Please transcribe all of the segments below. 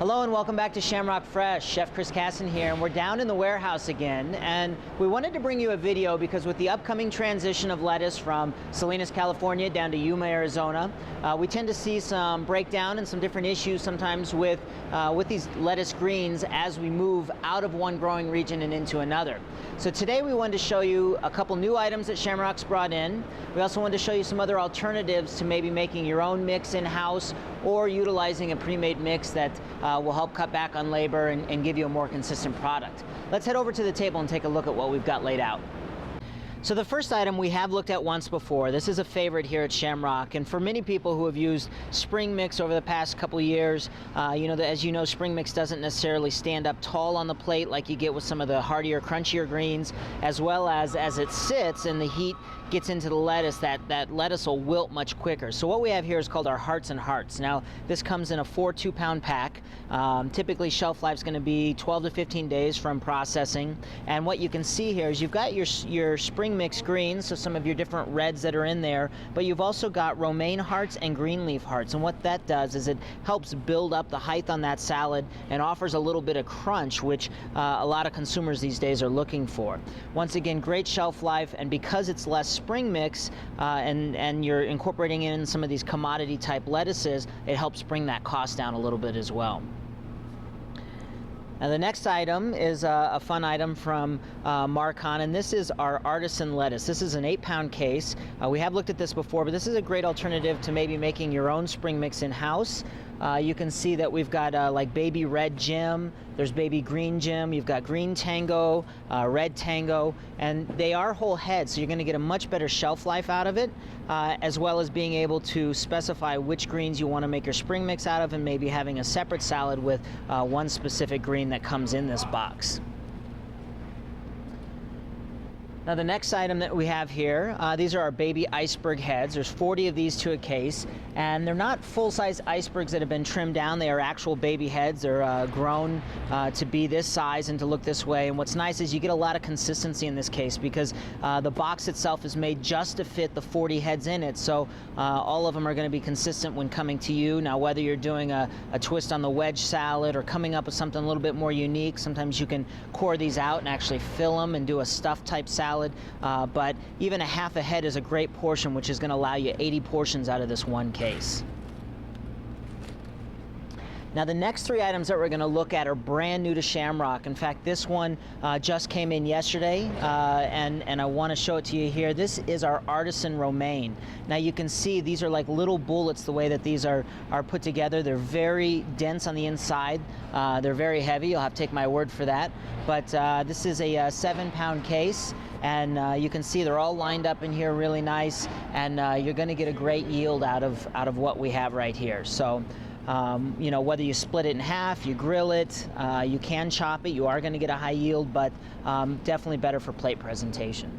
Hello and welcome back to Shamrock Fresh. Chef Chris Casson here, and we're down in the warehouse again, and we wanted to bring you a video because with the upcoming transition of lettuce from Salinas, California down to Yuma, Arizona, we tend to see some breakdown and some different issues sometimes with these lettuce greens as we move out of one growing region and into another. So today we wanted to show you a couple new items that Shamrock's brought in. We also wanted to show you some other alternatives to maybe making your own mix in-house or utilizing a pre-made mix that will help cut back on labor and give you a more consistent product. Let's head over to the table and take a look at what we've got laid out. So the first item we have looked at once before. This is a favorite here at Shamrock, and for many people who have used spring mix over the past couple years, as you know, spring mix doesn't necessarily stand up tall on the plate like you get with some of the hardier, crunchier greens, as well as it sits and the heat gets into the lettuce, that lettuce will wilt much quicker. So what we have here is called our Hearts and Hearts. Now this comes in a 4 2-pound pack. Typically shelf life is going to be 12 to 15 days from processing, and what you can see here is you've got your spring mix greens, so some of your different reds that are in there, but you've also got romaine hearts and green leaf hearts, and what that does is it helps build up the height on that salad and offers a little bit of crunch, which a lot of consumers these days are looking for. Once again, great shelf life, and because it's less spring mix and you're incorporating in some of these commodity type lettuces, it helps bring that cost down a little bit as well. Now the next item is a fun item from Marcon, and this is our Artisan lettuce. This is an 8-pound case. We have looked at this before, but this is a great alternative to maybe making your own spring mix in-house. You can see that we've got like baby red Jim, there's baby green Jim, you've got green Tango, red Tango, and they are whole heads, so you're going to get a much better shelf life out of it, as well as being able to specify which greens you want to make your spring mix out of, and maybe having a separate salad with one specific green that comes in this box. Now the next item that we have here, these are our baby iceberg heads. There's 40 of these to a case, and they're not full-size icebergs that have been trimmed down. They are actual baby heads. They're grown to be this size and to look this way, and what's nice is you get a lot of consistency in this case because the box itself is made just to fit the 40 heads in it, so all of them are going to be consistent when coming to you. Now whether you're doing a twist on the wedge salad or coming up with something a little bit more unique, sometimes you can core these out and actually fill them and do a stuffed type salad. But even a half a head is a great portion, which is going to allow you 80 portions out of this one case. Now the next 3 items that we're going to look at are brand new to Shamrock. In fact, this one just came in yesterday, and I want to show it to you here. This is our Artisan romaine. Now you can see these are like little bullets the way that these are put together. They're very dense on the inside. They're very heavy. You'll have to take my word for that. But this is a 7-pound case, and you can see they're all lined up in here really nice, and you're going to get a great yield out of what we have right here. So whether you split it in half, you grill it, you can chop it, you are going to get a high yield, but definitely better for plate presentation.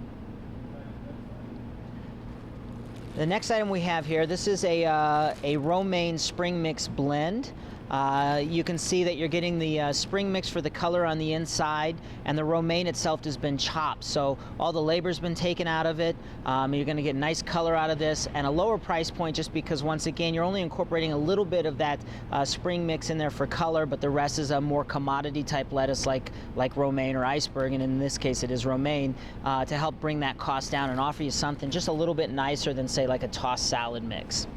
The next item we have here, this is a romaine spring mix blend. You can see that you're getting the spring mix for the color on the inside, and the romaine itself has been chopped, so all the labor's been taken out of it. You're going to get nice color out of this and a lower price point, just because once again you're only incorporating a little bit of that spring mix in there for color, but the rest is a more commodity type lettuce like romaine or iceberg, and in this case it is romaine, to help bring that cost down and offer you something just a little bit nicer than say like a tossed salad mix.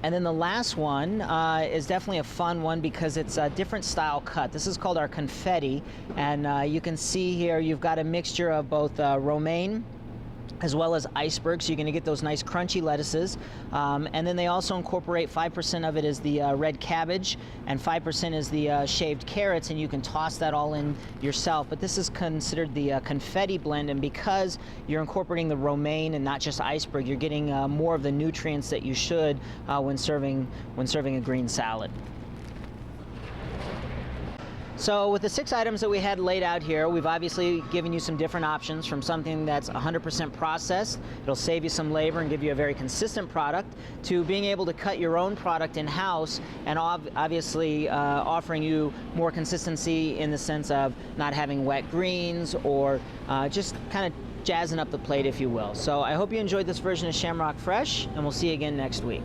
And then the last one is definitely a fun one because it's a different style cut. This is called our confetti, and you can see here you've got a mixture of both romaine as well as iceberg, so you're going to get those nice crunchy lettuces, and then they also incorporate 5% of it is the red cabbage and 5% is the shaved carrots, and you can toss that all in yourself. But this is considered the confetti blend, and because you're incorporating the romaine and not just iceberg, you're getting more of the nutrients that you should when serving a green salad. So with the 6 items that we had laid out here, we've obviously given you some different options, from something that's 100% processed, it'll save you some labor and give you a very consistent product, to being able to cut your own product in-house and obviously offering you more consistency in the sense of not having wet greens or just kind of jazzing up the plate, if you will. So I hope you enjoyed this version of Shamrock Fresh, and we'll see you again next week.